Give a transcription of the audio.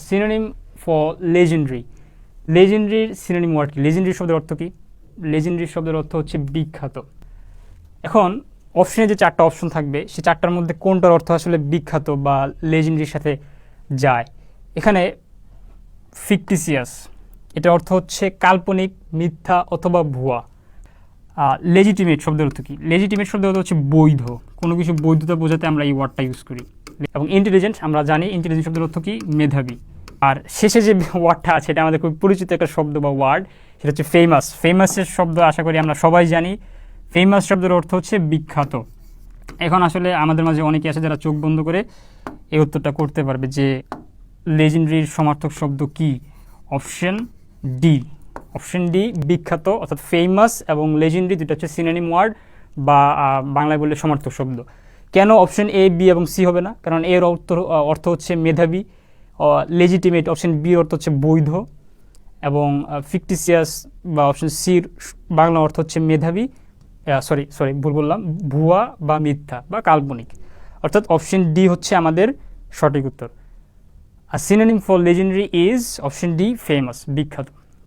Synonym for legendary, লেজেন্ডারির synonym word কি? Legendary শব্দের অর্থ কি? লেজেন্ডারি শব্দের অর্থ হচ্ছে বিখ্যাত। এখন অপশনে যে 4টা অপশন থাকবে সে 4টার মধ্যে কোনটার অর্থ আসলে বিখ্যাত বা লেজেন্ডারির সাথে যায়? এখানে ফিকটিসিয়াস, এটার অর্থ হচ্ছে কাল্পনিক, মিথ্যা অথবা ভুয়া। লেজিটিমেট শব্দের অর্থ কি? লেজিটিমেট শব্দের অর্থ হচ্ছে বৈধ, কোনো কিছু বৈধতা বোঝাতে আমরা এই ওয়ার্ডটা ইউজ করি। এবং ইন্টেলিজেন্ট, আমরা জানি ইন্টেলিজেন্ট শব্দের অর্থ কি? মেধাবী। আর শেষে যে ওয়ার্ডটা আছে এটা আমাদের খুব পরিচিত একটা শব্দ বা ওয়ার্ড, সেটা হচ্ছে ফেমাস। ফেমাসের শব্দ আশা করি আমরা সবাই জানি। ফেমাস শব্দের অর্থ হচ্ছে বিখ্যাত। এখন আসলে আমাদের মাঝে অনেকে আছে যারা চোখ বন্ধ করে এই উত্তরটা করতে পারবে যে লেজেন্ডারির সমার্থক শব্দ কি? Option D. অপশন ডি বিখ্যাত, অর্থাৎ ফেমাস এবং লেজেন্ডারি দুটো হচ্ছে সিনোনিম ওয়ার্ড বা বাংলায় বললে সমার্থক শব্দ। কেন অপশন এ, বি এবং সি হবে না? কারণ এর অর্থ হচ্ছে মেধাবী, লেজিটিমেট অপশন বি অর্থ হচ্ছে বৈধ, এবং ফিকটিসিয়াস বা অপশন সির বাংলা অর্থ হচ্ছে মেধাবী, সরি ভুল বললাম, ভুয়া বা মিথ্যা বা কাল্পনিক। অর্থাৎ অপশন ডি হচ্ছে আমাদের সঠিক উত্তর। আর synonym for legendary is option D, famous, বিখ্যাত।